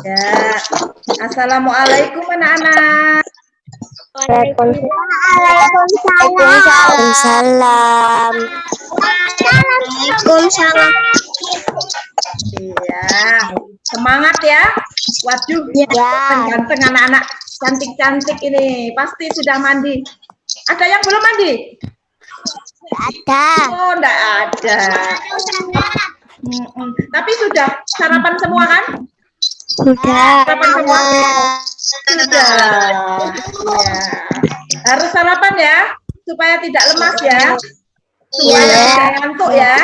Ya, assalamualaikum anak-anak. Waalaikumsalam. Waalaikumsalam. Iya, semangat ya. Waduh, Ya. ganteng anak-anak, cantik-cantik ini. Pasti sudah mandi. Ada yang belum mandi? Ada. Oh, enggak ada. Tapi sudah sarapan semua kan? Sudah. Sarapan semua? Sudah. Ya. Harus sarapan ya, supaya tidak lemas ya. Supaya tidak ngantuk ya.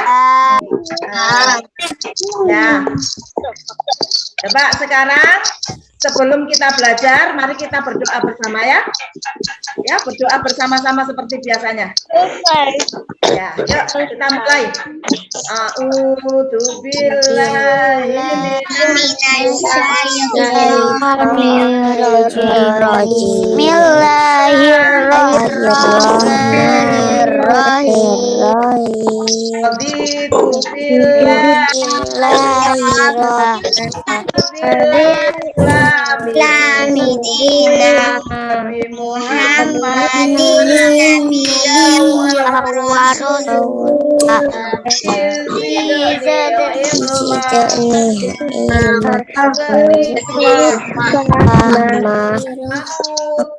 Ya. Coba sekarang sebelum kita belajar, mari kita berdoa bersama ya. Ya, berdoa bersama-sama seperti biasanya. Ya, yuk kita mulai. A'udzu billahi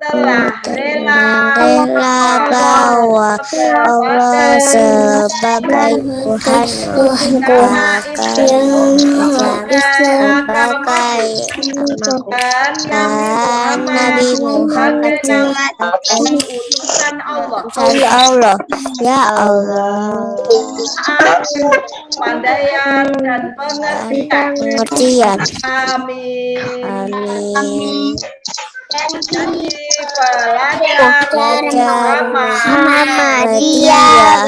telah rela bahwa Allah sebagai Tuhanku sebagai Nabi Muhammad utusan Allah. Ya Allah, pandaian dan pengertian. Amin. Jadi pelajar Muhammadiyah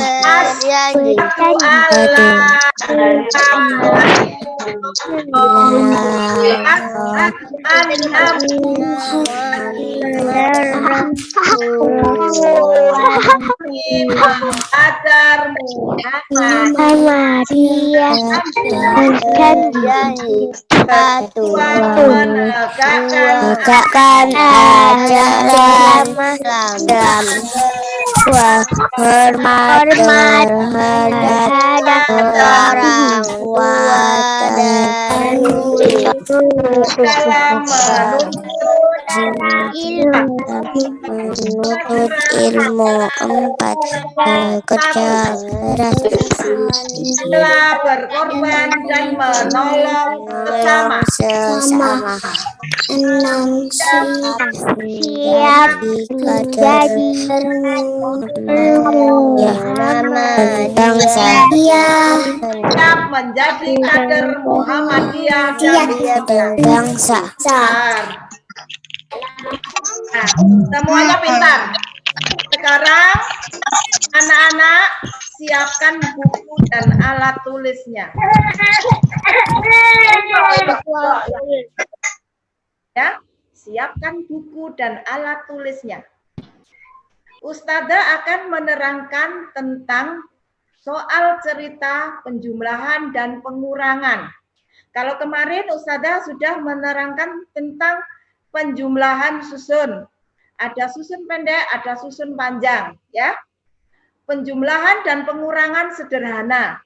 menegakkan ajaran Islam, hormat terhadap orang tua dan guru, menuntut ilmu, 4 bekerja keras, berkorban dan menolong sesama. 6 siap menjadi bangsa, siap menjadi kader Muhammadiyah dan bangsa. Nah, semuanya pintar. Sekarang anak-anak siapkan buku dan alat tulisnya. Ya, siapkan buku dan alat tulisnya. Ustadzah akan menerangkan tentang soal cerita penjumlahan dan pengurangan. Kalau kemarin Ustadzah sudah menerangkan tentang penjumlahan susun. Ada susun pendek, ada susun panjang, ya. Penjumlahan dan pengurangan sederhana.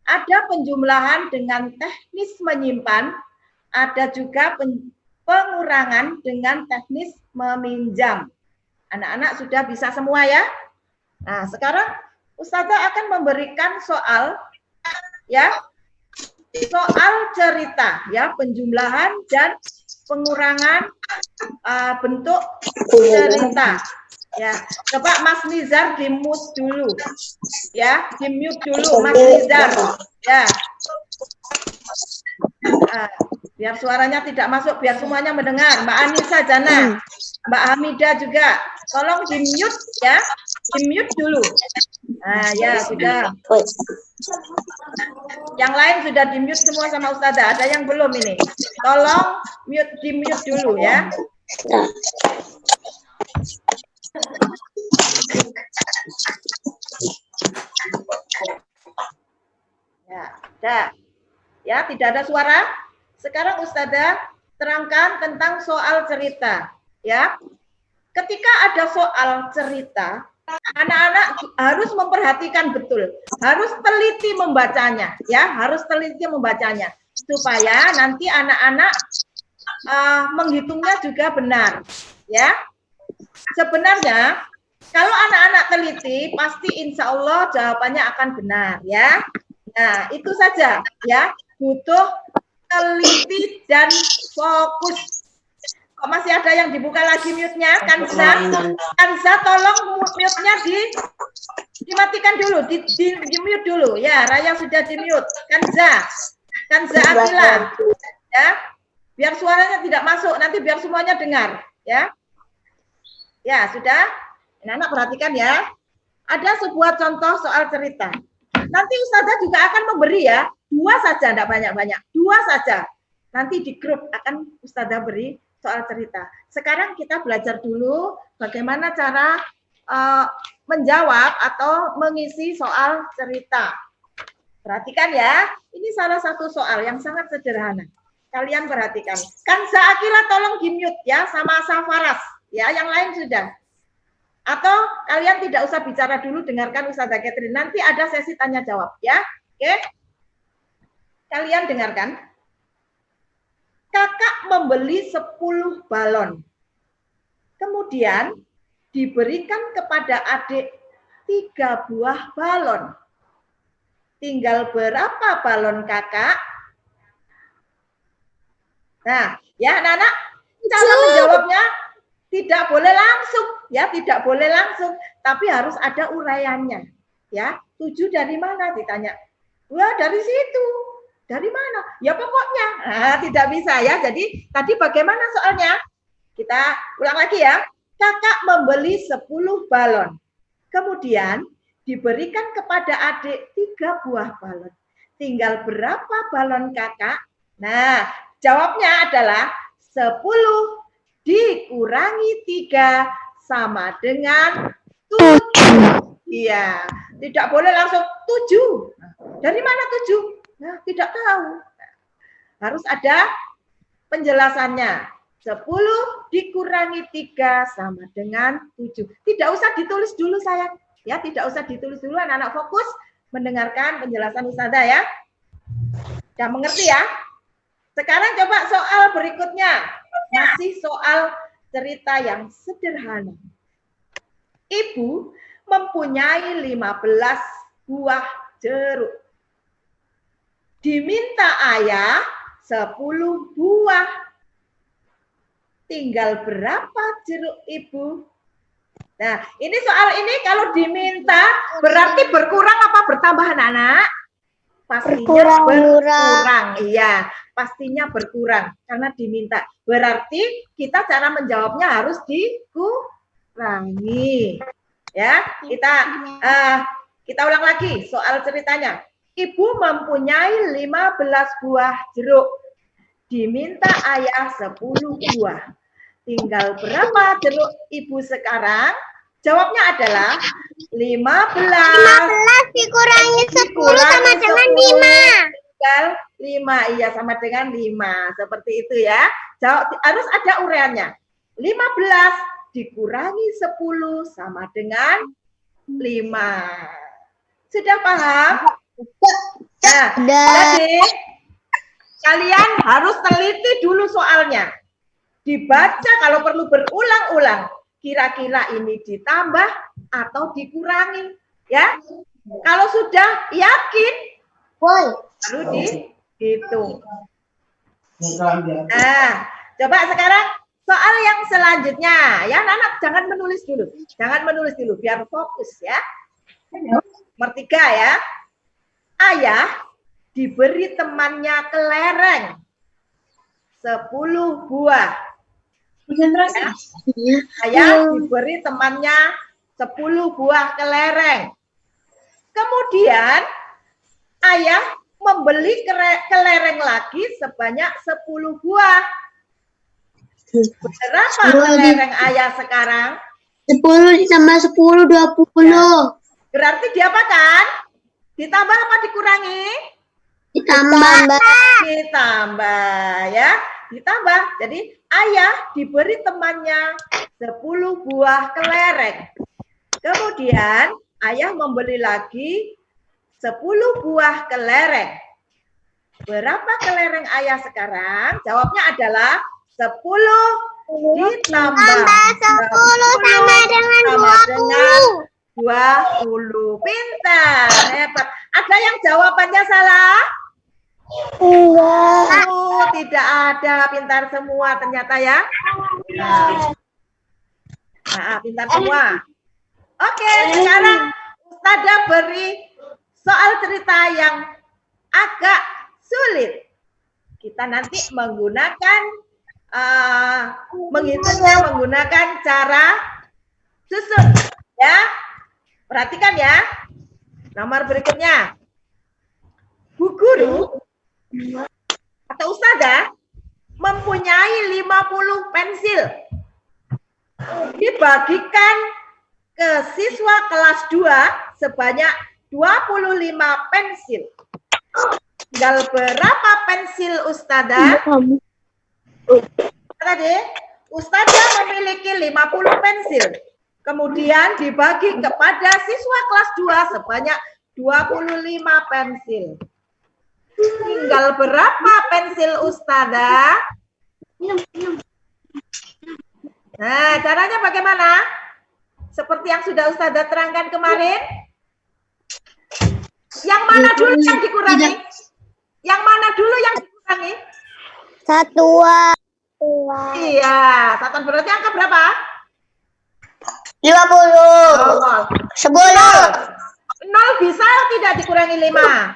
Ada penjumlahan dengan teknis menyimpan, ada juga pengurangan dengan teknis meminjam. Anak-anak sudah bisa semua ya? Nah, sekarang Ustazah akan memberikan soal ya. Soal cerita ya, penjumlahan dan pengurangan bentuk cerita. Ya, coba Mas Nizar di-mute dulu. Ya, di-mute dulu Mas Nizar. Ya. Biar suaranya tidak masuk, biar semuanya mendengar. Mbak Anissa Jana, Mbak Hamidah juga. Tolong di-mute ya. Di-mute dulu. Nah, ya sudah. Yang lain sudah di-mute semua sama Ustazah. Ada yang belum ini? Tolong di-mute dulu ya. Ya, ada. Ya, tidak ada suara. Sekarang Ustazah terangkan tentang soal cerita. Ya, ketika ada soal cerita, anak-anak harus memperhatikan betul, harus teliti membacanya, ya, harus teliti membacanya supaya nanti anak-anak menghitungnya juga benar, ya. Sebenarnya kalau anak-anak teliti, pasti insya Allah jawabannya akan benar, ya. Nah, itu saja, ya. Butuh teliti dan fokus. Kok masih ada yang dibuka lagi mute-nya? Kanza, tolong mute-nya dimatikan dulu, di-mute dulu. Ya, Raya sudah di-mute. Kanza Akila. Ya, biar suaranya tidak masuk, nanti biar semuanya dengar. Ya, ya sudah. Anak-anak perhatikan ya. Ada sebuah contoh soal cerita. Nanti Ustazah juga akan memberi ya, 2 saja, tidak banyak-banyak. 2 saja. Nanti di grup akan Ustazah beri soal cerita. Sekarang kita belajar dulu bagaimana cara menjawab atau mengisi soal cerita. Perhatikan ya, ini salah satu soal yang sangat sederhana. Kalian perhatikan. Kanza Akila tolong di-mute ya, sama Safaras. Ya, yang lain sudah. Atau kalian tidak usah bicara dulu, dengarkan Ustazah Catherine. Nanti ada sesi tanya jawab ya. Oke? Kalian dengarkan. Kakak membeli 10 balon. Kemudian diberikan kepada adik 3 buah balon. Tinggal berapa balon kakak? Nah, ya anak-anak, cara menjawabnya tidak boleh langsung, ya, tidak boleh langsung, tapi harus ada uraiannya. Ya, 7 dari mana ditanya? Wah, dari situ. Dari mana? Ya pokoknya. Nah, tidak bisa ya. Jadi tadi bagaimana soalnya? Kita ulang lagi ya. Kakak membeli 10 balon. Kemudian diberikan kepada adik 3 buah balon. Tinggal berapa balon kakak? Nah, jawabnya adalah 10 dikurangi 3 sama dengan 7. Iya, tidak boleh langsung 7. Dari mana 7? Nah, tidak tahu. Harus ada penjelasannya. 10 dikurangi 3 sama dengan 7. Tidak usah ditulis dulu sayang. Ya, tidak usah ditulis dulu, anak-anak fokus mendengarkan penjelasan Ustazah ya. Sudah mengerti ya? Sekarang coba soal berikutnya. Masih soal cerita yang sederhana. Ibu mempunyai 15 buah jeruk. Diminta ayah 10 buah. Tinggal berapa jeruk ibu? Nah, ini soal ini kalau diminta berarti berkurang apa bertambah anak-anak? Pastinya berkurang. Iya, pastinya berkurang karena diminta. Berarti kita cara menjawabnya harus dikurangi. Ya, kita ulang lagi soal ceritanya. Ibu mempunyai 15 buah jeruk. Diminta ayah 10 buah. Tinggal berapa jeruk ibu sekarang? Jawabnya adalah 15. 15 dikurangi 10 sama dengan 5. Tinggal 5. Iya, sama dengan 5. Seperti itu ya. Harus ada uraiannya. 15 dikurangi 10 sama dengan 5. Sudah paham? Nah, jadi Kalian harus teliti dulu soalnya. Dibaca kalau perlu berulang-ulang. Kira-kira ini ditambah atau dikurangi, ya. Kalau sudah yakin, baru dihitung. Nah, coba sekarang soal yang selanjutnya. Ya, anak-anak jangan menulis dulu. Jangan menulis dulu, biar fokus ya. Nomor 3 ya. Ayah diberi temannya kelereng 10 buah. Ya. Ayah diberi temannya 10 buah kelereng. Kemudian ayah membeli kelereng lagi sebanyak 10 buah. Berapa kelereng ayah sekarang? 10 ditambah 10, 20. Ya. Berarti diapakan? Ditambah apa dikurangi? Ditambah. Ditambah ya. Ditambah. Jadi ayah diberi temannya 10 buah kelereng. Kemudian ayah membeli lagi 10 buah kelereng. Berapa kelereng ayah sekarang? Jawabnya adalah 10 ditambah 10 sama dengan 20. Pintar, hebat. Ada yang jawabannya salah? Enggak. Oh, tidak ada. Pintar semua ternyata ya. Nah, pintar semua. Oke, sekarang Ustazah beri soal cerita yang agak sulit. Kita nanti menggunakan menghitungnya menggunakan cara susun ya. Perhatikan ya. Nomor berikutnya. Bu guru atau ustazah mempunyai 50 pensil. Dibagikan ke siswa kelas 2 sebanyak 25 pensil. Tinggal berapa pensil ustazah? Tadi ustazah memiliki 50 pensil. Kemudian dibagi kepada siswa kelas 2 sebanyak 25 pensil. Tinggal berapa pensil ustazah? Nah, caranya bagaimana? Seperti yang sudah ustazah terangkan kemarin. Yang mana dulu yang dikurangi? Yang mana dulu yang dikurangi? Satuan. Iya, satuan berarti angka berapa? 50. Oh, 10. 0 bisa tidak dikurangi 5?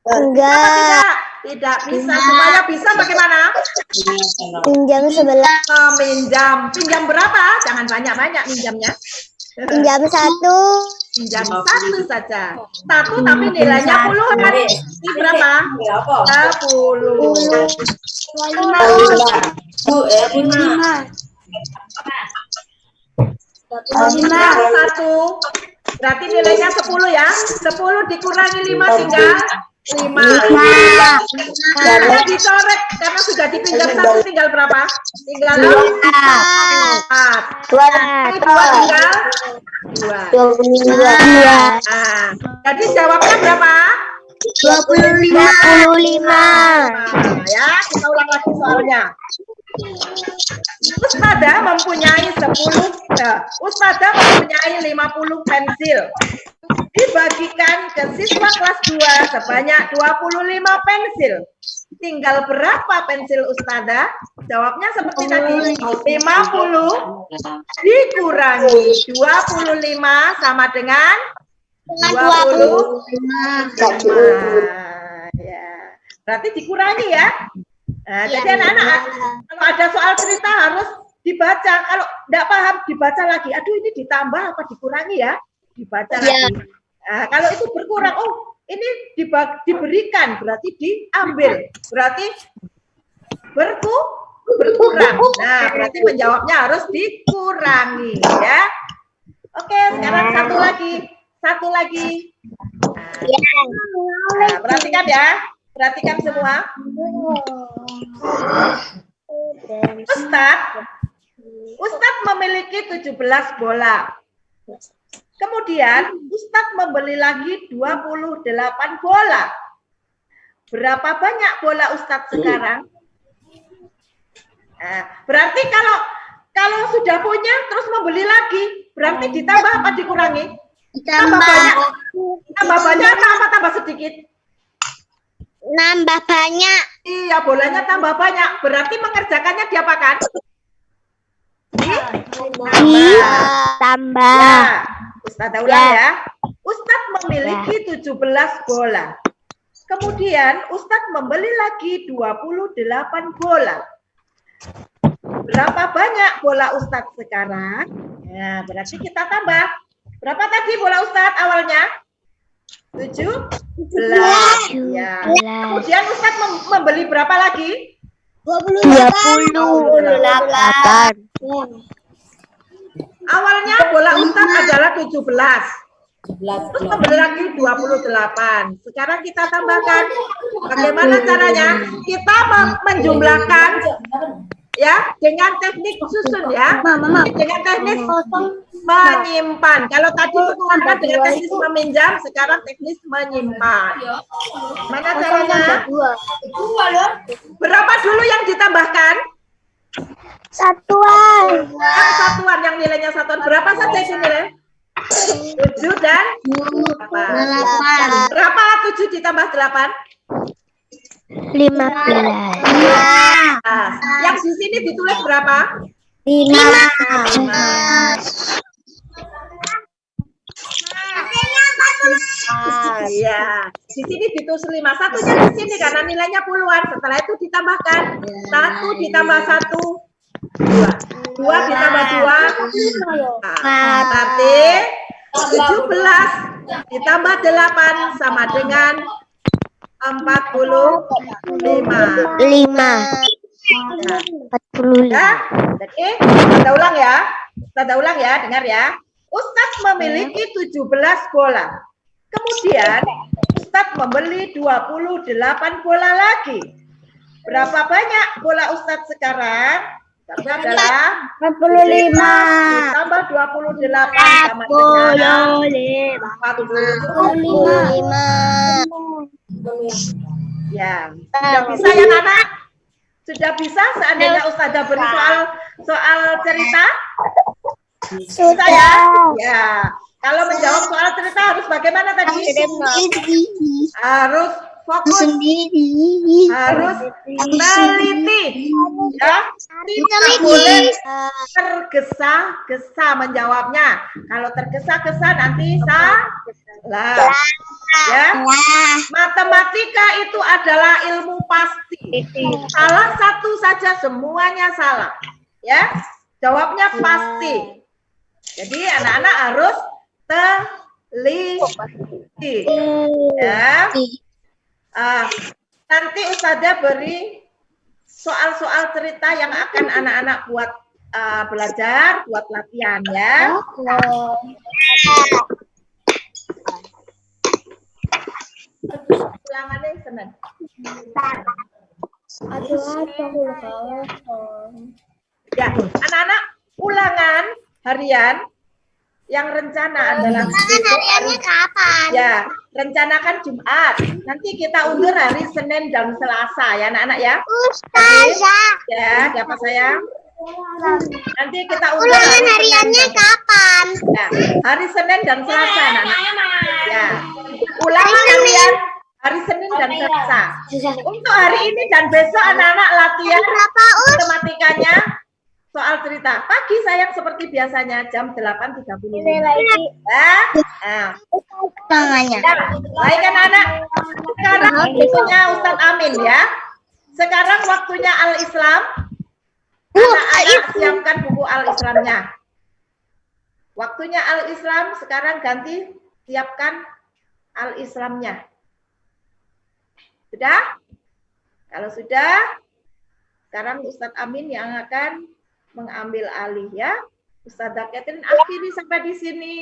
Enggak. Tidak bisa. Supaya bisa bagaimana? Pinjam 11. Minjam. Pinjam berapa? Jangan banyak-banyak minjamnya. Pinjam 1. Pinjam 1 saja. 1 tapi nilainya puluhan. Ini berapa? 10. 1. Berarti nilainya 10 ya. 10 dikurangi 5 tinggal 5. Karena dicoret karena sudah dipinjam 1 tinggal berapa? Tinggal 4. 2 tinggal 2. Nah, jadi jawabnya berapa? 25. Ya, kita ulang lagi soalnya. Ustazah mempunyai 50 pensil. Dibagikan ke siswa kelas 2 sebanyak 25 pensil. Tinggal berapa pensil ustazah? Jawabnya seperti tadi. 50 dikurangi 25 sama dengan 25. Ya. Berarti dikurangi ya. Nah, jadi anak-anak kalau ada soal cerita harus dibaca. Kalau tidak paham dibaca lagi. Aduh, ini ditambah apa dikurangi ya? Dibaca lagi. Nah, kalau itu berkurang, oh ini diberikan berarti diambil, berarti berkurang. Nah, berarti menjawabnya harus dikurangi ya. Oke, sekarang satu lagi. Nah, perhatikan ya, perhatikan semua. Ustadz memiliki 17 bola. Kemudian Ustadz membeli lagi 28 bola. Berapa banyak bola Ustadz sekarang? Nah, berarti kalau sudah punya terus membeli lagi, berarti ditambah apa dikurangi? Tambah banyak. Tambah banyak apa tambah sedikit? Nambah banyak. Iya, bolanya tambah banyak. Berarti mengerjakannya diapakan? Tambah. Ya, Ustadz ulang ya. Ustadz memiliki 17 bola. Kemudian Ustadz membeli lagi 28 bola. Berapa banyak bola Ustadz sekarang? Nah, berarti kita tambah. Berapa tadi bola Ustadz awalnya? 17. Ya. Kemudian Ustadz membeli berapa lagi? 28. Awalnya bola Ustadz adalah 17. Terus membeli lagi 28. Sekarang kita tambahkan. Bagaimana caranya? Kita menjumlahkan ya dengan teknik susun ya. Dengan teknik menyimpan. Kalau tadi pertemuan dengan teknis meminjam, sekarang teknis menyimpan. Mana caranya? Berapa dulu yang ditambahkan? Satuan. Yang satuan, yang nilainya satuan. Berapa saja itu nilai? 7 dan 8. Berapa 7 ditambah 8? 15. Yang di sini ditulis berapa? 15. Iya, di sini ditulis 5. Satunya di sini karena nilainya puluhan. Setelah itu ditambahkan 1 ditambah 1, 2. 2 ditambah 2, berarti 17 ditambah 8 sama dengan 45. 45. Ya, jadi kita ulang ya. Kita ulang ya, dengar ya. Ustadz memiliki 17 bola. Kemudian Ustadz membeli 28 bola lagi. Berapa banyak bola Ustadz sekarang? Itu adalah 45 ditambah 28 sama dengan 45. Ya, sudah bisa ya anak? Sudah bisa seandainya Ustazah beri soal cerita? Bisa ya? Ya. Kalau menjawab soal cerita harus bagaimana tadi? Harus fokus, harus teliti, ya. Tidak boleh tergesa-gesa menjawabnya. Kalau tergesa-gesa nanti salah. Ya, matematika itu adalah ilmu pasti. Salah satu saja semuanya salah. Ya, jawabnya pasti. Jadi anak-anak harus teliti. Ya. Nanti Ustazah beri soal-soal cerita yang akan anak-anak buat belajar, buat latihan ya. Ulangannya Senin. Ya, anak-anak ulangan harian yang rencana adalah hariannya kapan? Ya, rencanakan Jumat. Nanti kita undur hari Senin dan Selasa ya anak-anak ya. Ustazah. Ya, siapa sayang? Nanti kita undur Ulangan hariannya kapan? Ya, hari Senin dan Selasa anak-anak. Ya. Ulangan harian hari Senin dan Selasa. Untuk hari ini dan besok anak-anak latihan matematikanya soal cerita. Pagi sayang seperti biasanya jam 8.30. Nah. Baik anak-anak. Sekarang waktunya Ustadz Amin ya. Sekarang waktunya Al-Islam. Anak-anak siapkan buku Al-Islamnya. Waktunya Al-Islam sekarang ganti siapkan Al-Islamnya. Sudah? Kalau sudah, sekarang Ustadz Amin yang akan mengambil alih ya. Ustazah Catherine akhiri sampai di sini.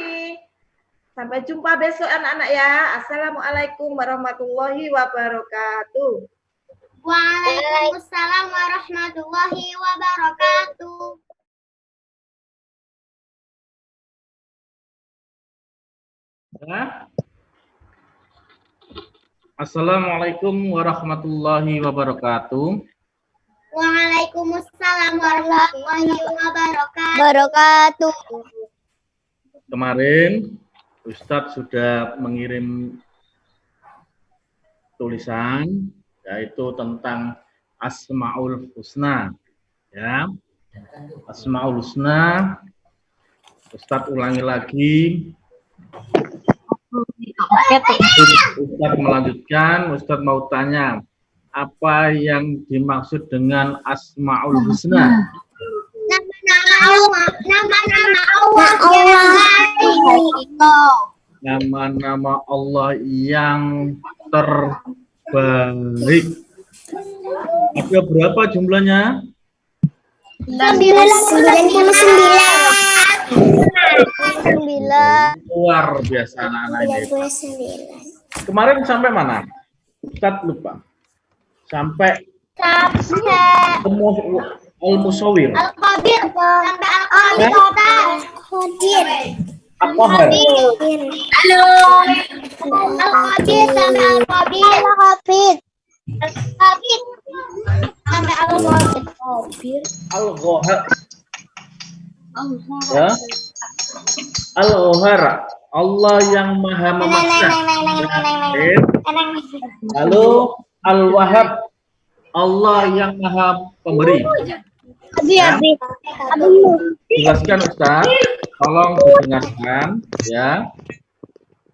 Sampai jumpa besok anak-anak ya. Assalamualaikum warahmatullahi wabarakatuh. Waalaikumsalam warahmatullahi wabarakatuh. Ya. Assalamualaikum warahmatullahi wabarakatuh. Waalaikumsalam warahmatullahi wabarakatuh. Kemarin Ustadz sudah mengirim tulisan yaitu tentang Asmaul Husna, ya. Asmaul Husna. Ustadz ulangi lagi. Ustadz melanjutkan. Ustadz mau tanya, apa yang dimaksud dengan Asmaul Husna? Nama-nama Allah yang terbaik. Ada berapa jumlahnya? 99. Luar biasa anak-anak ini. Kemarin sampai mana? Ustadz lupa. Sampai Al-Musawwir. Al-Qadir sampai Al-Qadir. Al-Qahar. Halo. Al-Qadir sampai Al-Qadir. Al-Qadir. Al-Qadir sampai Al-Qadir. Al-Qahar. Ya. Al-Qahar. Allah yang Maha Memaksa. Lalu Al-Wahhab. Allah yang Maha Pemberi. Ya. Jelaskan Ustaz, tolong didengarkan ya.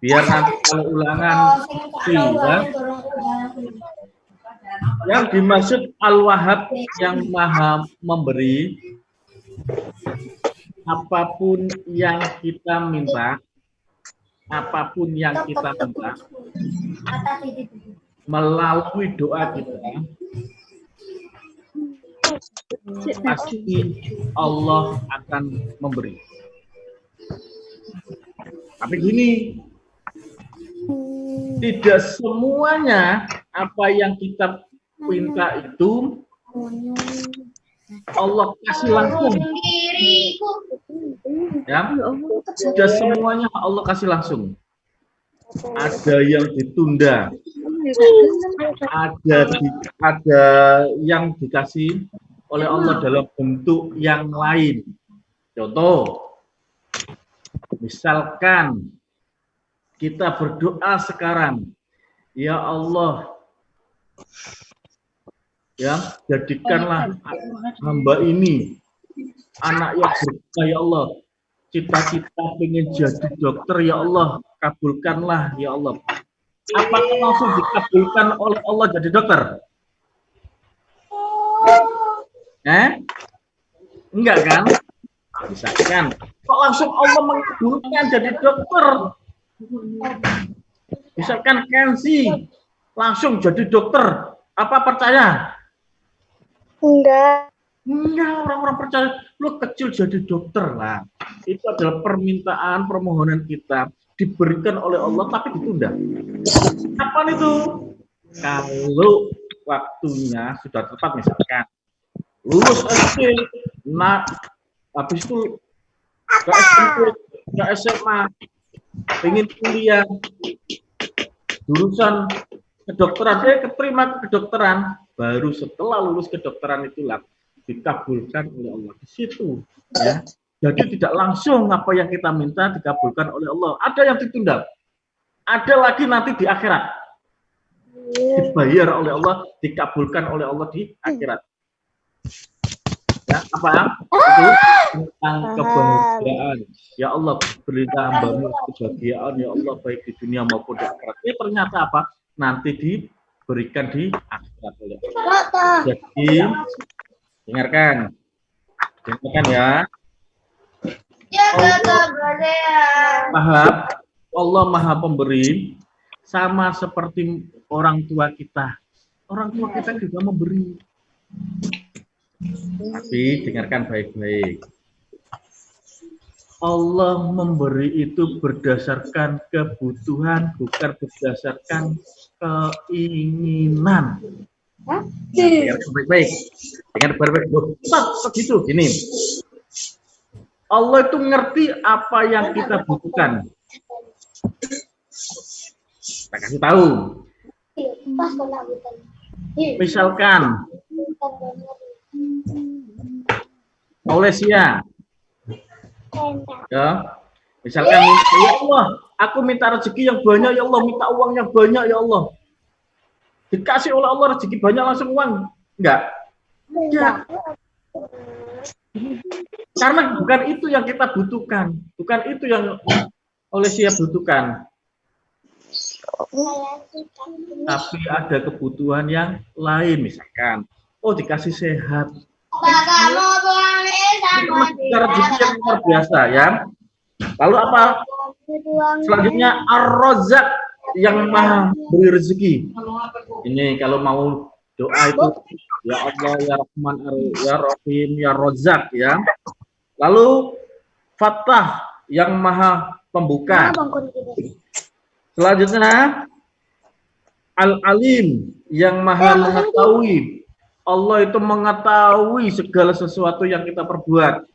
Biar nanti kalau ulangan ya. Yang dimaksud Al-Wahhab yang Maha Memberi, apapun yang kita minta, melalui doa kita, pasti Allah akan memberi. Tapi gini, tidak semuanya apa yang kita minta itu Allah kasih langsung. Ya, tidak semuanya Allah kasih langsung. Ada yang ditunda, ada yang dikasih oleh Allah dalam bentuk yang lain. Contoh, misalkan kita berdoa sekarang, ya Allah, ya jadikanlah hamba ini anak yang berkah ya Allah, cita-cita pengen jadi dokter ya Allah, kabulkanlah ya Allah. Apakah langsung dikabulkan oleh Allah jadi dokter? Enggak kan? Misalkan kok langsung Allah mengabulkan jadi dokter? Misalkan Kenzi langsung jadi dokter, apa percaya? Enggak. Enggak, orang-orang percaya lu kecil jadi dokter lah. Itu adalah permintaan, permohonan kita diberikan oleh Allah tapi ditunda. Kapan itu? Kalau waktunya sudah tepat, misalkan lulus SD, habis itu ke SMP, ke SMA, pengen kuliah, jurusan kedokteran, keterima ke kedokteran, baru setelah lulus kedokteran itulah dikabulkan oleh Allah di situ, ya. Jadi tidak langsung apa yang kita minta dikabulkan oleh Allah. Ada yang ditunda, ada lagi nanti di akhirat dibayar oleh Allah, dikabulkan oleh Allah di akhirat. Ya, apa? Itu tentang kebahagiaan. Ya Allah, berilah hambamu kebahagiaan ya Allah, baik di dunia maupun di akhirat. Ini ternyata apa? Nanti diberikan di akhirat oleh Allah. Jadi dengarkan ya. Allah Maha Pemberi, sama seperti orang tua kita. Orang tua kita juga memberi. Tapi dengarkan baik-baik. Allah memberi itu berdasarkan kebutuhan, bukan berdasarkan keinginan. Dengar baik-baik. Dengar baik-baik. Begitu gini. Allah itu ngerti apa yang kita butuhkan. Kita kasih tahu. Misalkan Aulesia, ya, misalkan ya Allah, aku minta rezeki yang banyak ya Allah, minta uang yang banyak ya Allah. Dikasih oleh Allah rezeki banyak langsung uang? Enggak. Ya. Karena bukan itu yang kita butuhkan, bukan itu yang Aulesia butuhkan. Tapi ada kebutuhan yang lain, misalkan, oh dikasih sehat. Rezeki yang luar biasa ya. Lalu apa? Selanjutnya Ar-Razzaq, yang maha beri rezeki. Ini kalau mau doa itu ya Allah, ya Rahman, ya Rahim, ya Razzaq ya. Lalu Fattah, yang maha pembuka. Selanjutnya Al-Alim, yang maha mengetahui. Allah itu mengetahui segala sesuatu yang kita perbuat.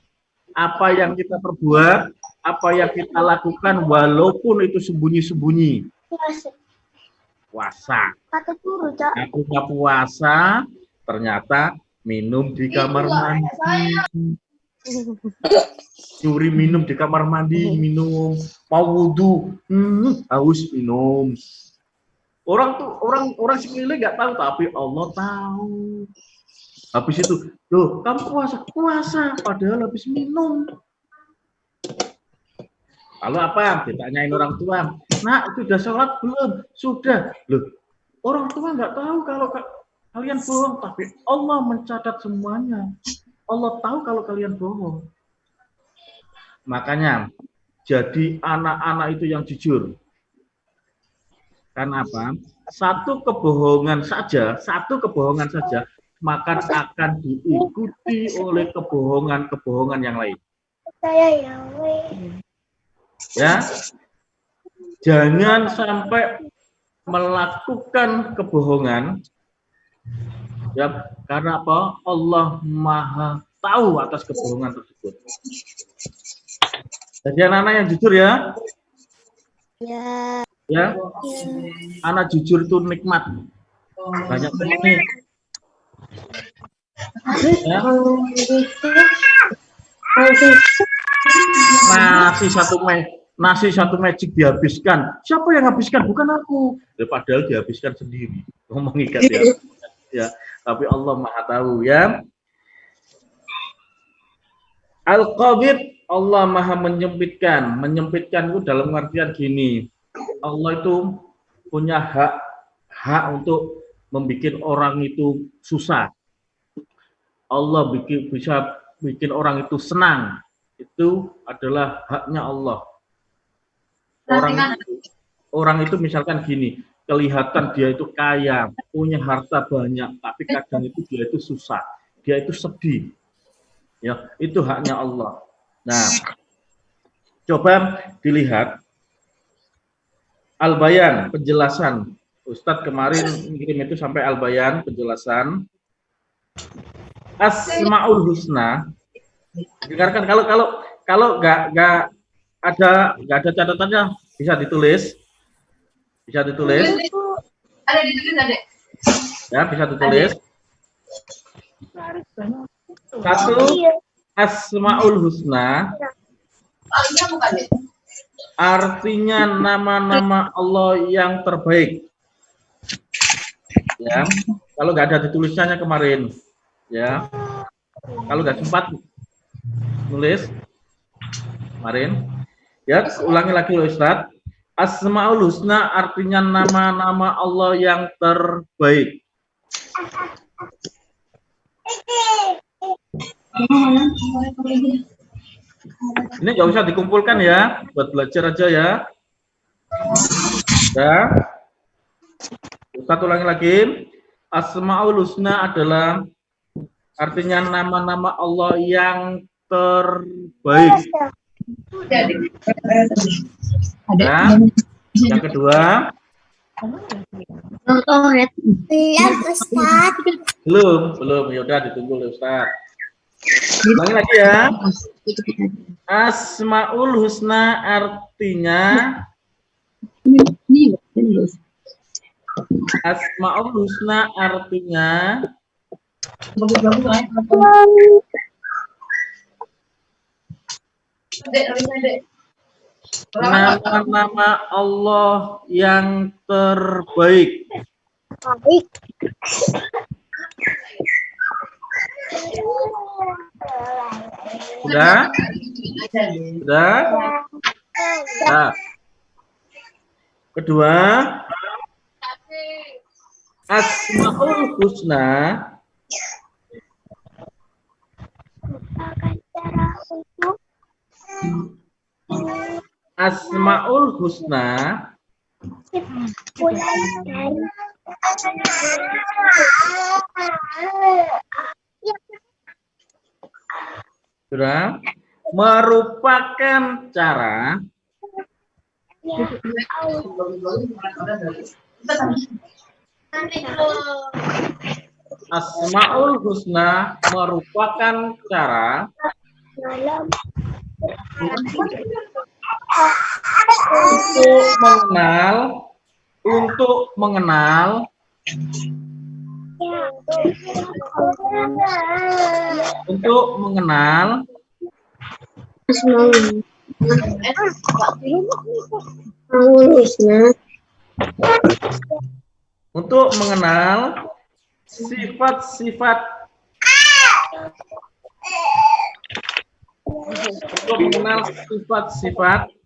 Apa yang kita perbuat, apa yang kita lakukan, walaupun itu sembunyi-sembunyi. Puasa. Aku nggak puasa, ternyata minum di kamar mandi. Curi minum di kamar mandi, minum. Mau wudhu, haus minum. Orang sekeliling nggak tahu, tapi Allah tahu. Habis itu, loh, kamu puasa, padahal habis minum. Lalu apa? Ditanyain orang tua, nak, sudah sholat belum? Sudah. Loh, orang tua nggak tahu kalau kalian bohong, tapi Allah mencatat semuanya. Allah tahu kalau kalian bohong. Makanya, jadi anak-anak itu yang jujur. Karena apa? Satu kebohongan saja, maka akan diikuti oleh kebohongan-kebohongan yang lain. Ya, jangan sampai melakukan kebohongan. Ya, karena apa? Allah Maha tahu atas kebohongan tersebut. Jadi anak-anak yang jujur ya. Ya. Ya, anak jujur itu nikmat. Banyak ini. Ya. Nasi satu magic dihabiskan. Siapa yang habiskan? Bukan aku. Ya, padahal dihabiskan sendiri. Ngomong ikat ya. Ya, tapi Allah Maha tahu ya. Al-Qabid, Allah Maha menyempitkan. Menyempitkan itu dalam artian gini. Allah itu punya hak untuk membuat orang itu susah. Allah bisa bikin orang itu senang. Itu adalah haknya Allah. Orang itu misalkan gini, kelihatan dia itu kaya, punya harta banyak, tapi kadang itu dia itu susah, dia itu sedih. Ya, itu haknya Allah. Nah, coba dilihat Al-Bayan, penjelasan. Ustadz kemarin ngirim itu sampai Al-Bayan, penjelasan. Asmaul Husna. Dengarkan, kalau nggak ada catatannya, bisa ditulis. Bisa ditulis. Ada ditulis, ada. Ya, bisa ditulis. Satu, Asmaul Husna. Palingnya bukan deh. Artinya nama-nama Allah yang terbaik. Ya, kalau nggak ada ditulisannya kemarin, ya, kalau nggak sempat nulis kemarin, ya, ulangi lagi loh Ustadz. Asmaul Husna artinya nama-nama Allah yang terbaik. Ini nggak usah dikumpulkan ya, buat belajar aja ya. Ya. Ustadz ulangi lagi. Asmaul Husna adalah artinya nama-nama Allah yang terbaik. Ya. Yang kedua. Belum. Ya udah ditunggu oleh Ustadz. Ulangi lagi ya. Asmaul Husna artinya Asmaul Husna artinya nama-nama Allah yang terbaik. Baik. Sudah? Sudah? Nah. Kedua, Asmaul Husna Asmaul Husna sudah merupakan cara Asmaul Husna merupakan cara untuk mengenal sifat-sifat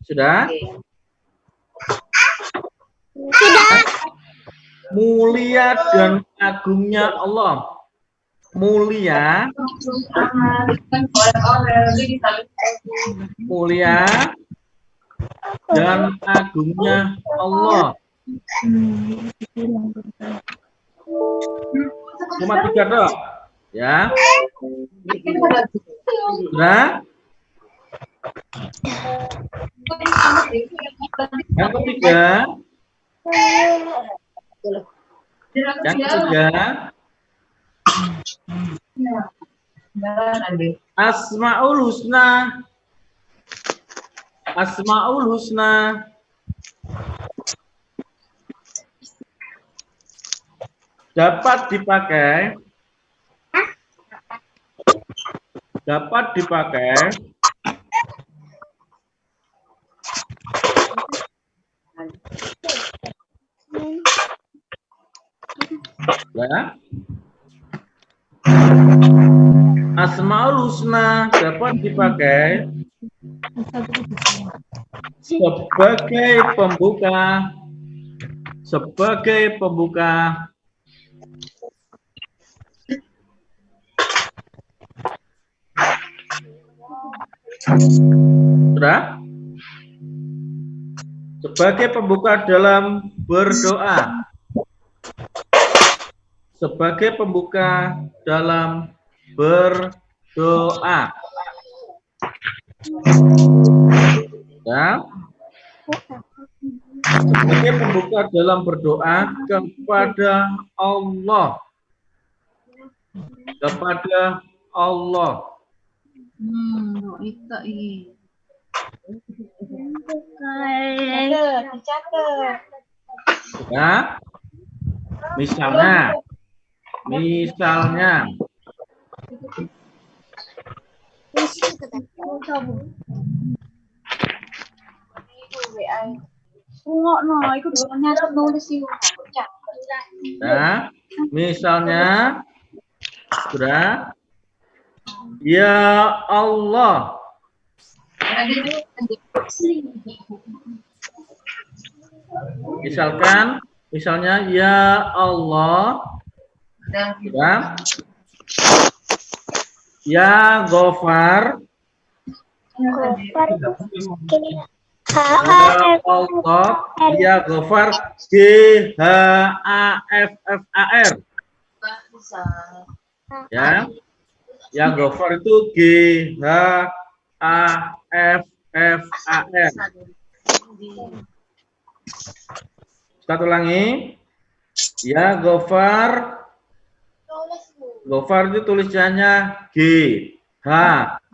sudah mulia dan agungnya Allah. Mulia dan agungnya Allah. Cuma 3 dong, ya. Sudah. Yang ketiga, Asmaul Husna dapat dipakai ya. Asmaul Husna dapat dipakai sebagai pembuka sudah sebagai pembuka dalam berdoa, ya. Sebagai pembuka dalam berdoa kepada Allah. Ya. Misalnya nah, misalnya sudah ya Allah. Misalnya ya Allah. Sudah. Ya Ghafar. Ya Ghafar G-H-A-F-F-A-R. Ya. Ya Ghafar itu G-H-A-F-F-A-R. Kita ulangi. Ya Ghafar. Ghafar itu tulisannya G-H-A-F-F-A-R.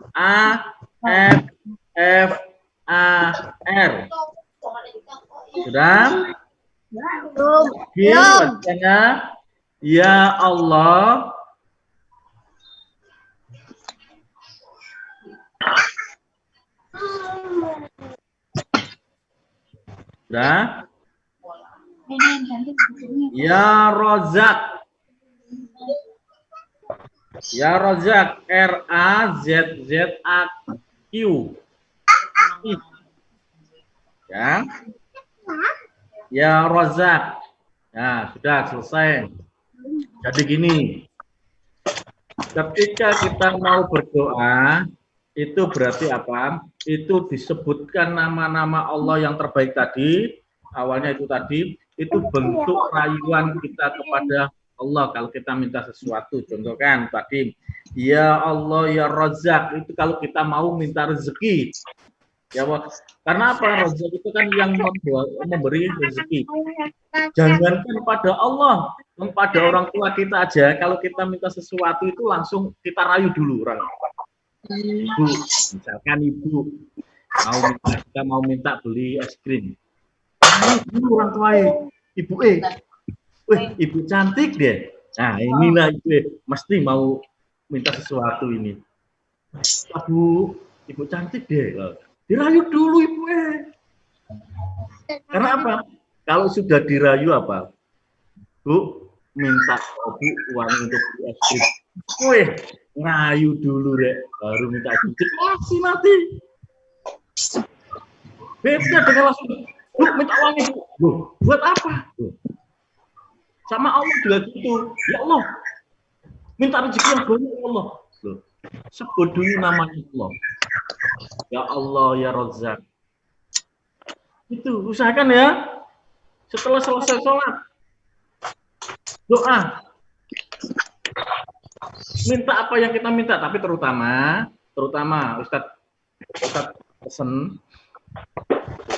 Sudah? Bacanya ya Allah. Sudah? Ya Rozak. Ya Rozak. R-A-Z-Z-A-Q. Ya. Ya Rozak. Nah, sudah selesai. Jadi gini. Ketika kita mau berdoa, itu berarti apa? Itu disebutkan nama-nama Allah yang terbaik tadi, awalnya itu tadi, itu bentuk rayuan kita kepada Allah kalau kita minta sesuatu. Contoh kan tadi, ya Allah ya Razak, itu kalau kita mau minta rezeki. Ya, karena apa? Razak itu kan yang memberi rezeki. Jangankan pada Allah, pada orang tua kita aja, kalau kita minta sesuatu itu langsung kita rayu dulu orang. Ibu, misalkan ibu kita mau minta beli es krim. Ibu orang tua ibu ibu cantik deh. Nah inilah ibu mesti mau minta sesuatu ini. Ibu cantik deh. Dirayu dulu ibu Karena apa? Kalau sudah dirayu apa? Bu, minta uang untuk beli es krim. Ngerayu dulu deh, baru minta sedikit kasih nanti. Beda dengan langsung, bu minta uangnya bu, buat apa? Sama Allah juga gitu, ya Allah, minta rezeki yang banyak ya Allah. Sebut dulu namanya Allah. Ya Allah ya Razak. Itu usahakan ya. Setelah selesai sholat, doa. Minta apa yang kita minta, tapi terutama Ustadz pesen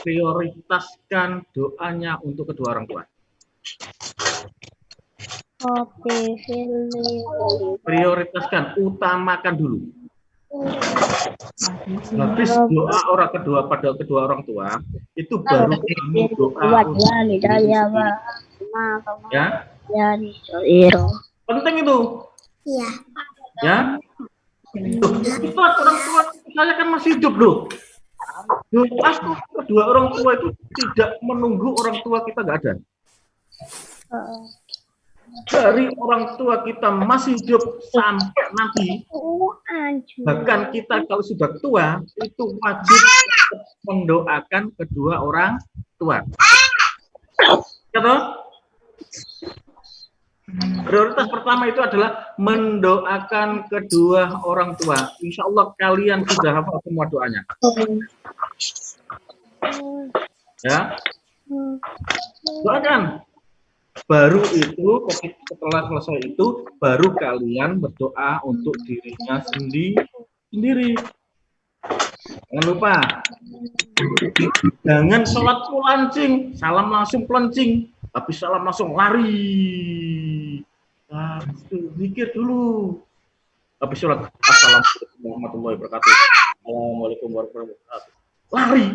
prioritaskan doanya untuk kedua orang tua. Prioritaskan, utamakan dulu. Habis doa pada kedua orang tua, itu baru kamu doa ya. Penting itu. Iya. Ya. Itu orang tua saya kan masih hidup loh. Doa kedua orang tua itu tidak menunggu orang tua kita nggak ada. Dari orang tua kita masih hidup sampai nanti, bahkan kita kalau sudah tua itu wajib mendoakan kedua orang tua. Kata? Prioritas pertama itu adalah mendoakan kedua orang tua. Insya Allah kalian sudah hafal semua doanya. Ya, doakan. Baru itu setelah selesai itu baru kalian berdoa untuk dirinya sendiri. Jangan lupa, jangan sholat pelancing, salam langsung pelancing, tapi salam langsung lari. Nah, zikir dulu. Habis sholat, assalamualaikum warahmatullahi wabarakatuh. Assalamualaikum warahmatullahi wabarakatuh. Lari,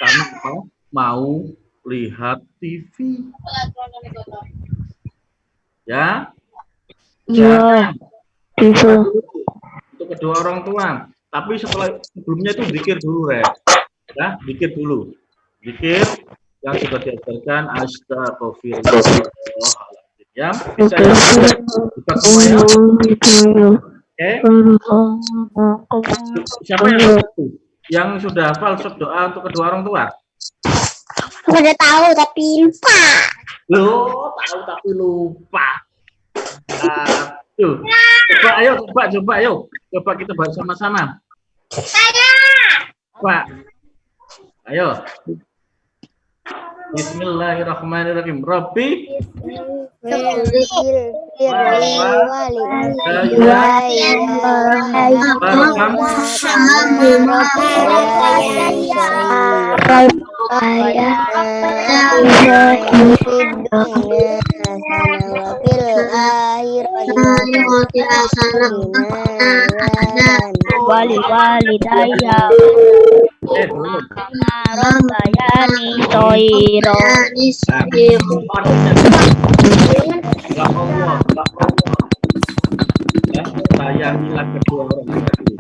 karena apa? Mau lihat TV. Ya. Jangan. Untuk kedua orang tua. Tapi sebelumnya itu zikir dulu, ya, zikir dulu. Zikir yang sudah diajarkan astagfirullahaladzim. Ya, bisa buka semua ya. Oke. Siapa yang sudah hafal doa untuk kedua orang tua? Udah tahu tapi lupa. Loh, tahu tapi lupa. Tuh. Coba ayo. Coba kita bahas sama-sama. Saya. Pak. Ayo. Bismillahirrahmanirrahim. Rabbi waliwalidayya Dulu. rabbayani shoiro. Ya Allah, ya Allah. Ya, sayangilah kedua orang tuaku.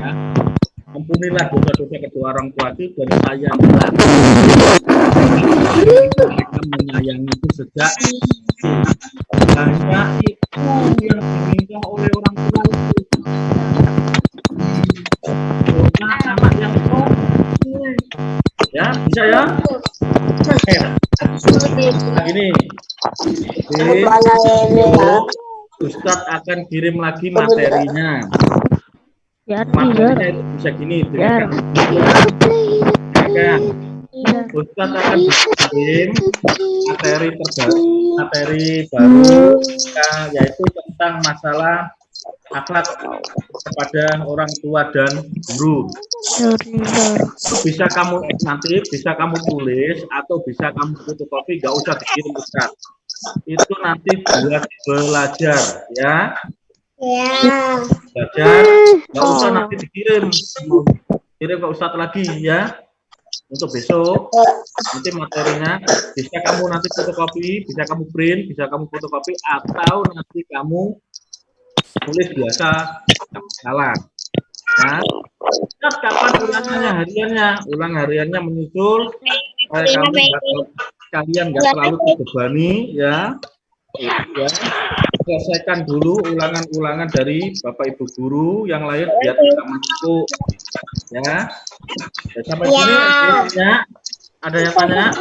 Ya. Ampunilah dosa-dosa kedua orang tuaku dan sayangilah. Mereka menyayangiku sejak hanya itu yang diminta oleh orang tua itu. Doa anak yang soleh. Ya, bisa ya? Nah, gini. Ustadz akan kirim lagi materinya. Materinya itu bisa gini, kan? Ustadz akan kirim materi baru, yaitu tentang masalah akhlak kepada orang tua dan guru. Bisa kamu tulis atau bisa kamu fotokopi, nggak usah dikirim Ustadz. Itu nanti buat belajar, ya. Belajar, nggak usah nanti dikirim ke Ustadz lagi, ya. Untuk besok nanti materinya bisa kamu nanti fotokopi, bisa kamu print, bisa kamu fotokopi, atau nanti kamu tulis biasa, salah. Nah, kapan ulang hariannya menyusul, kalian nggak terlalu terbebani, ya. Selesaikan dulu ulangan-ulangan dari Bapak Ibu guru yang lain biar tidak menumpuk, ya. Sampai sini ada yang tanya?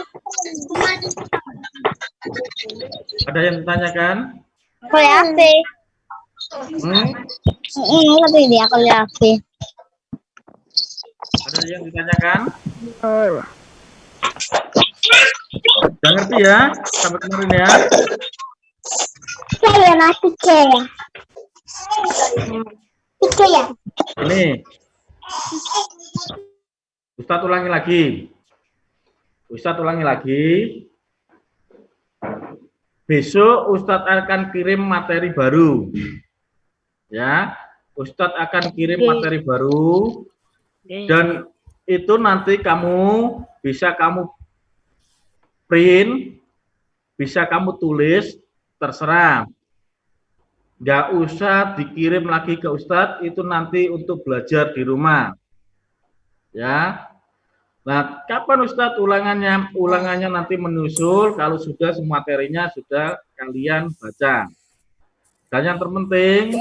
Ada yang ditanyakan? Ada yang ditanyakan? Udah ngerti ya sampai kemarin ya? Saya masih cewek. Itu ya. Ini Ustadz ulangi lagi. Besok Ustadz akan kirim materi baru. Ya, Ustadz akan kirim materi baru. Dan itu nanti bisa kamu print, bisa kamu tulis, terserah. Nggak usah dikirim lagi ke Ustadz, itu nanti untuk belajar di rumah. Ya. Nah, kapan Ustadz ulangannya? Ulangannya nanti menyusul kalau sudah semua materinya sudah kalian baca. Dan yang terpenting,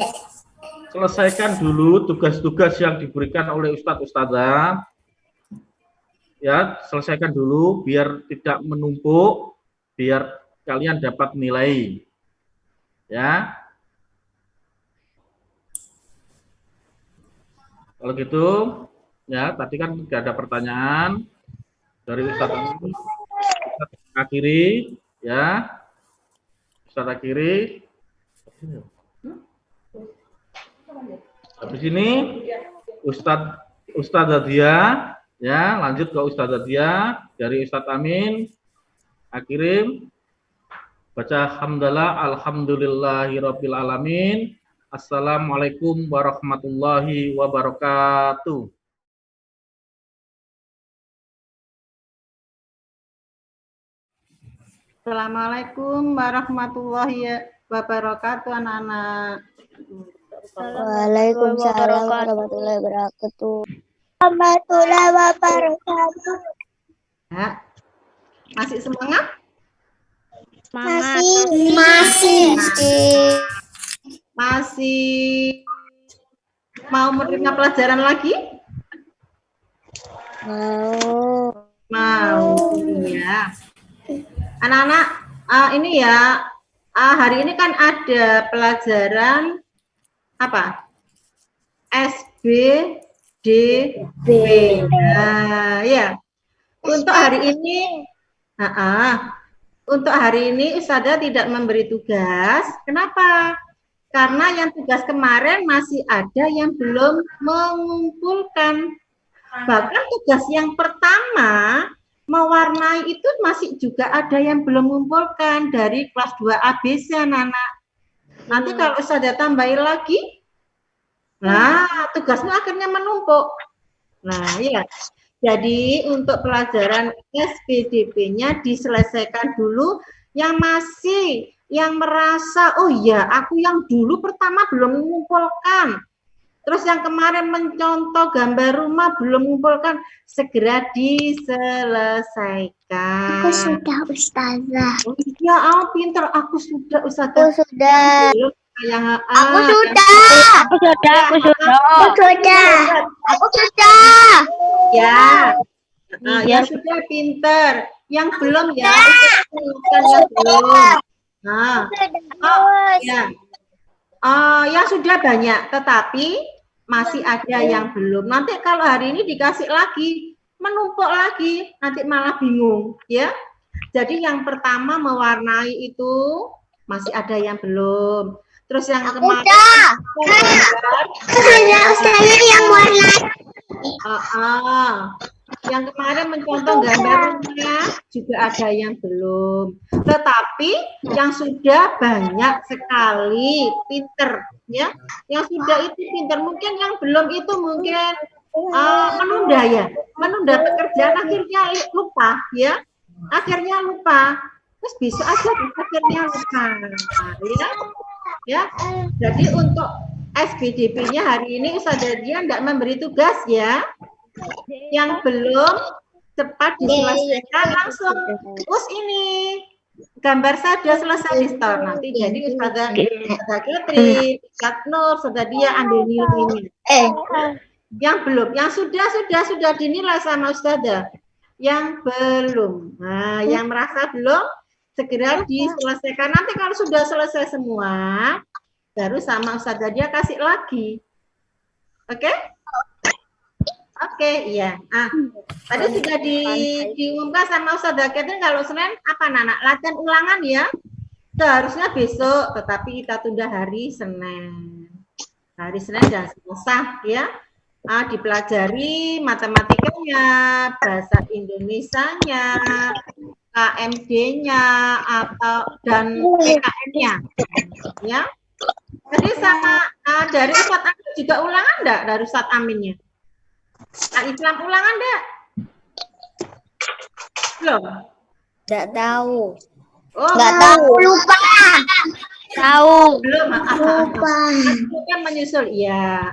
selesaikan dulu tugas-tugas yang diberikan oleh Ustadz-Ustadzah. Ya, selesaikan dulu biar tidak menumpuk, biar kalian dapat nilai. Ya. Kalau gitu, ya, tadi kan tidak ada pertanyaan dari Ustadz akhiri, ya. Ustadz akhiri. Habis ini Ustadz Dia, ya, lanjut ke Ustadz Dia dari Ustadz Amin. Akhirim baca hamdalah alhamdulillahirabbil alamin. Assalamualaikum warahmatullahi wabarakatuh. Assalamualaikum warahmatullahi wabarakatuh, anak-anak. Waalaikumsalam warahmatullahi wabarakatuh. Warahmatullahi wabarakatuh. Ya. Masih semangat? Masih mau menerima pelajaran lagi? Mau, ya. Anak-anak, ini ya, hari ini kan ada pelajaran apa? SBDB. Nah, ya. Untuk hari ini Ustazah tidak memberi tugas. Kenapa? Karena yang tugas kemarin masih ada yang belum mengumpulkan. Bahkan tugas yang pertama mewarnai itu masih juga ada yang belum mengumpulkan dari kelas 2 ABC, anak-anak. Nanti kalau Ustazah tambahin lagi, Nah, tugasmu akhirnya menumpuk. Nah, ya. Jadi untuk pelajaran SPDP-nya diselesaikan dulu yang merasa, oh ya, aku yang dulu pertama belum mengumpulkan. Terus yang kemarin mencontoh gambar rumah belum mengumpulkan, segera diselesaikan. Aku sudah Ustazah. Oh iya, pinter. Aku sudah Ustazah. Aku sudah. Yang Aku sudah. Aku sudah. Aku sudah. Aku sudah. Aku sudah. Ya. Yang sudah pinter. Yang belum ya, bukan yang belum. Nah, ya. Yang sudah banyak, tetapi masih ada yang belum. Nanti kalau hari ini dikasih lagi, menumpuk lagi, nanti malah bingung, ya. Jadi yang pertama mewarnai itu masih ada yang belum. Terus yang kemarin Ustazah yang warna. Yang kemarin mencontoh gambar rumah juga ada yang belum. Tetapi yang sudah banyak sekali pinter, ya. Yang sudah itu pinter. Mungkin yang belum itu mungkin menunda ya, menunda pekerjaan akhirnya lupa, ya. Akhirnya lupa. Terus bisa aja akhirnya lupa, ya. Jadi untuk SPDP-nya hari ini Ustazah Dia tidak memberi tugas ya. Yang belum cepat diselesaikan langsung ini gambar saja selesai di store nanti. Jadi Ustazah Catherine, Ustazah Nur, Ustazah Dia ambil nilainya. Yang belum, yang sudah dinilai sama Ustazah. Yang belum, nah yang merasa belum segera diselesaikan. Nanti kalau sudah selesai semua, baru sama Ustazah Dia kasih lagi. Oke? Oke, iya. Tadi sudah diumumkan sama Ustazah Catherine kalau Senin apa Nana? Latihan ulangan ya. Seharusnya besok, tetapi kita tunda hari Senin. Hari Senin dan Selasa ya. Dipelajari matematikanya, bahasa Indonesianya, KMD-nya dan PKN-nya. Ya. Jadi sama dari Ustadz Amin juga ulangan enggak dari Ustadz Aminnya? Islam ulangan enggak? Belum? Enggak tahu. Oh, enggak tahu. Lupa. Tahu. Belum. Lupa. Kan menyusul. Ya.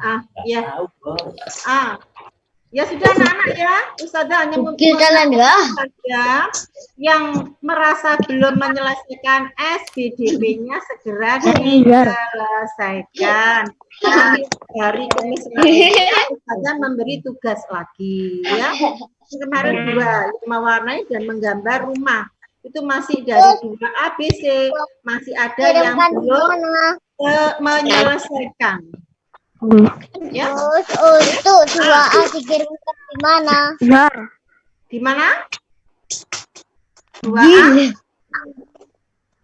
Ya. Ya sudah anak-anak ya. Ustazah hanya saja yang merasa belum menyelesaikan SPDP-nya segera diselesaikan. Hari Kamis Ustazah memberi tugas lagi ya. Kemarin 2 mewarnai dan menggambar rumah. Itu masih dari 2 ABC, masih ada yang belum menyelesaikan. Ya. Terus untuk 2A dikirimkan di mana? Di mana? 2A.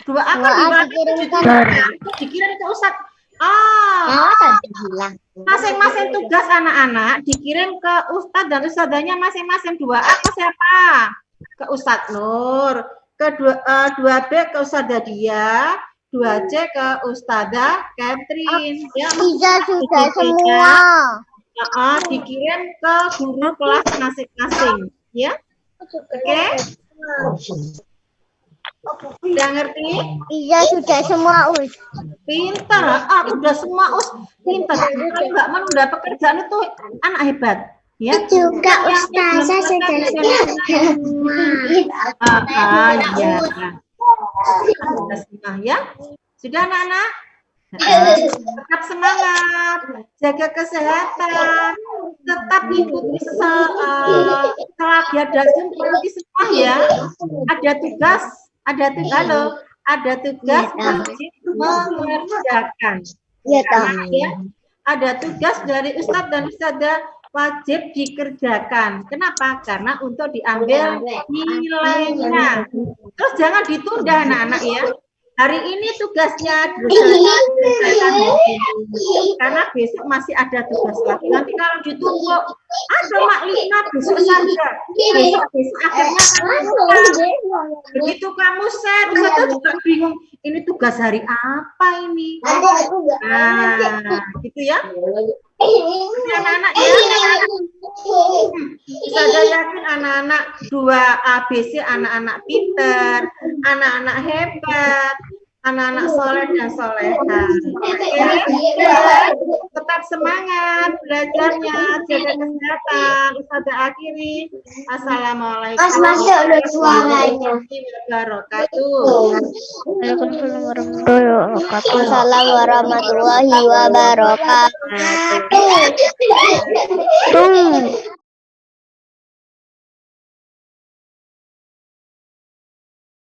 2A kan dikirim ke Ustaz. Masing-masing tugas anak-anak dikirim ke Ustaz dan Ustazahnya masing-masing. 2A ke siapa? Ke Ustaz Nur. Ke 2B ke Ustazah Dia. 2C ke Ustazah Catherine. Ya, sudah semua. Dikirim ke guru kelas masing-masing. Ya, oke? Udah ngerti? Iya sudah semua Us. Pintar, udah semua Us. Pintar. Kalau nggak menunda pekerjaan itu anak hebat. Ya. Juga Ustazah sudah semua. Ya. Sudah anak-anak? Tetap semangat, jaga kesehatan, tetap ikuti teladan ikuti semua ya. Ada tugas wajib mengerjakan. Ya. Ada tugas dari Ustadz dan Ustadzah wajib dikerjakan. Kenapa? Karena untuk diambil nilainya. Terus jangan ditunda anak-anak ya. Hari ini tugasnya diselesaikan karena besok masih ada tugas lagi. Nanti kalau ditumpuk, ada maklumnya besok saja. Besok akhirnya begitu kamu share, kita juga bingung. Ini tugas hari apa ini? Nah, gitu ya. Anak-anak ya, Ustazah yakin anak-anak 2ABC anak-anak pinter, anak-anak hebat, anak-anak soleh dan soleha. Tetap semangat belajarnya, jaga kesehatan. Ustazah akhiri. Assalamualaikum warahmatullahi wabarakatuh. Waalaikumsalam warahmatullahi wabarakatuh.